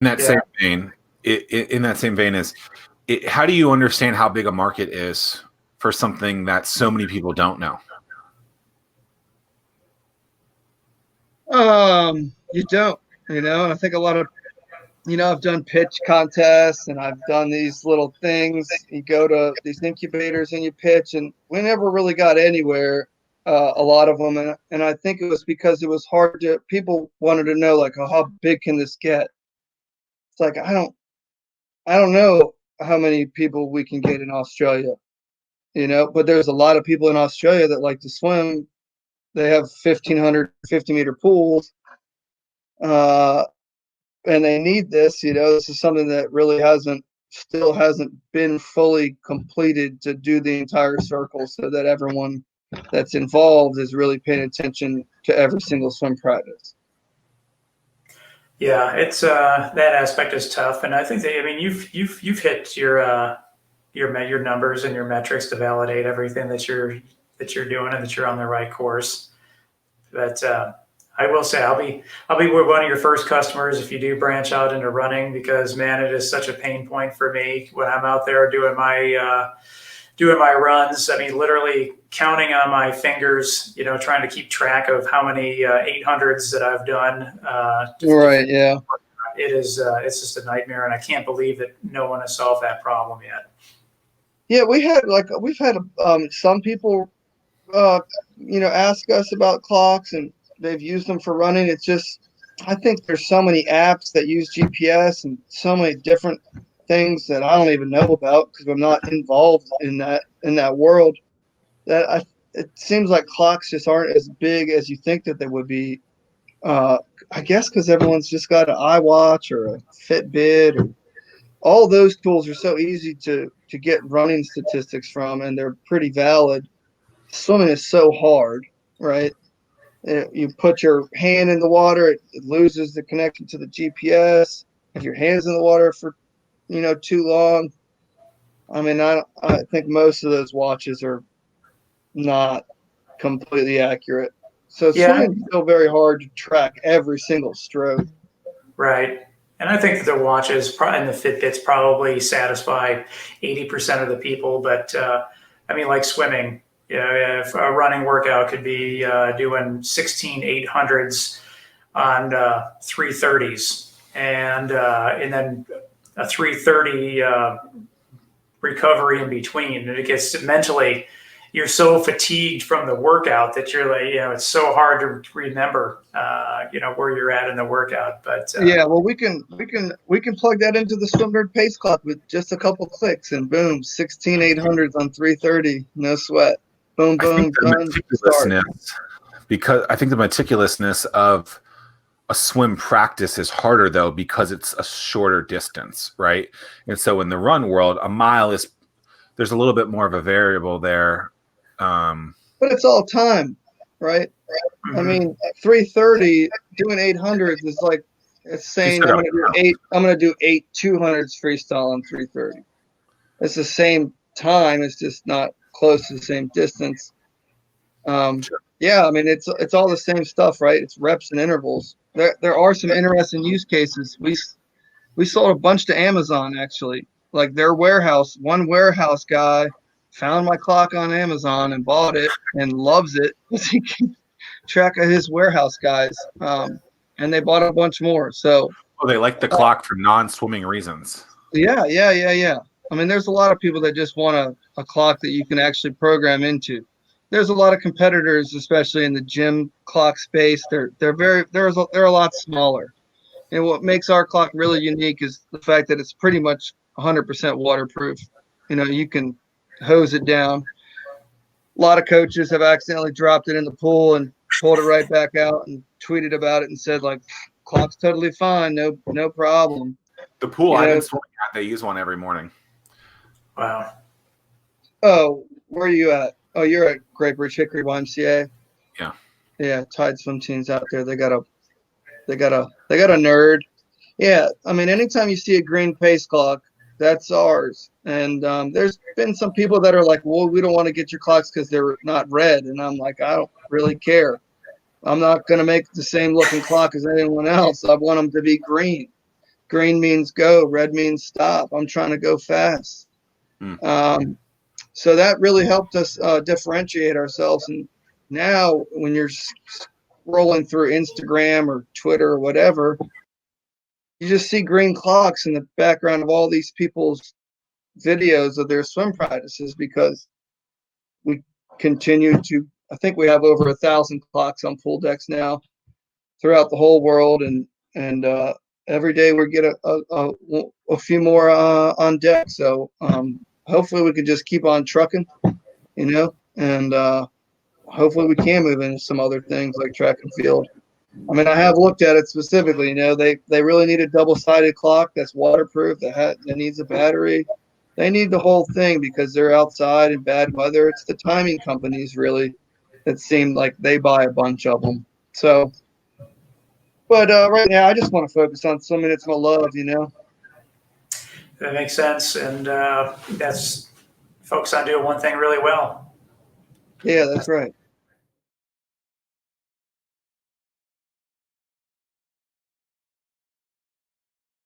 In that Yeah. same vein, in that same vein how do you understand how big a market is for something that so many people don't know? You don't, I think a lot of, I've done pitch contests and I've done these little things. You go to these incubators and you pitch, and we never really got anywhere. A lot of them, and I think it was because it was hard to. People wanted to know, like, oh, how big can this get? It's like I don't know how many people we can get in Australia, but there's a lot of people in Australia that like to swim. They have 1,500 50-meter pools. And they need this. This is something that really still hasn't been fully completed to do the entire circle, so that everyone that's involved is really paying attention to every single swim practice. Yeah, it's that aspect is tough, and I think that, I mean, you've hit your numbers and your metrics to validate everything that you're doing and that you're on the right course. But I will say I'll be one of your first customers if you do branch out into running, because man, it is such a pain point for me when I'm out there doing my runs. I mean, literally counting on my fingers, trying to keep track of how many 800s that I've done. Right. Yeah. It's just a nightmare, and I can't believe that no one has solved that problem yet. Yeah, we've had some people, ask us about clocks, and they've used them for running. It's just, I think there's so many apps that use GPS and so many different things that I don't even know about because I'm not involved in that world. It seems like clocks just aren't as big as you think that they would be. I guess because everyone's just got an iWatch or a Fitbit, or all those tools are so easy to get running statistics from, and they're pretty valid. Swimming is so hard, right? You put your hand in the water, it loses the connection to the GPS. If your hand's in the water for, too long, I mean, I think most of those watches are not completely accurate. So swimming is still very hard to track every single stroke. Right. And I think that the watches and the Fitbits probably satisfy 80% of the people. But I mean, like swimming, if a running workout could be doing 16 800s on 330s, and then a 330 recovery in between, and it gets mentally, you're so fatigued from the workout that you're like, it's so hard to remember, where you're at in the workout. But yeah, well, we can plug that into the Swimnerd pace clock with just a couple clicks, and boom, 16 800s on 330, no sweat. Boom, boom, done. Because I think the meticulousness of a swim practice is harder, though, because it's a shorter distance, right? And so in the run world, a mile there's a little bit more of a variable there. But it's all time, right? Mm-hmm. I mean, 330 doing 800s is like it's saying I'm gonna do 8 200s freestyle on 330. It's the same time. It's just not close to the same distance. Sure. Yeah, I mean, it's all the same stuff, right? It's reps and intervals. There are some interesting use cases. We sold a bunch to Amazon, actually. Like one warehouse guy found my clock on Amazon and bought it and loves it because he keeps track of his warehouse guys. And they bought a bunch more. So they like the clock for non-swimming reasons. Yeah. I mean, there's a lot of people that just want a clock that you can actually program into. There's a lot of competitors, especially in the gym clock space. They're a lot smaller. And what makes our clock really unique is the fact that it's pretty much 100% waterproof. You can hose it down. A lot of coaches have accidentally dropped it in the pool and pulled it right back out and tweeted about it and said, like, clock's totally fine, no problem. The pool I've been swimming at, they use one every morning. Wow. Oh, where are you at? Oh, you're at Great Bridge Hickory YMCA. Yeah. Yeah, Tide swim teams out there. They got a nerd. Yeah, I mean, anytime you see a green pace clock, that's ours. And there's been some people that are like, well, we don't want to get your clocks because they're not red. And I'm like, I don't really care. I'm not going to make the same looking clock as anyone else. I want them to be green. green means go, red means stop. I'm trying to go fast. So that really helped us differentiate ourselves. And now when you're scrolling through Instagram or Twitter or whatever, you just see green clocks in the background of all these people's videos of their swim practices, because we continue to, I think we have over 1,000 clocks on pool decks now throughout the whole world. And every day we get a few more on deck. So hopefully we can just keep on trucking, and hopefully we can move into some other things like track and field. I mean, I have looked at it specifically. They really need a double-sided clock that's waterproof, that needs a battery. They need the whole thing because they're outside in bad weather. It's the timing companies really that seem like they buy a bunch of them. So, but right now I just want to focus on swimming. It's my love, That makes sense, and that's focus on doing one thing really well. Yeah, that's right.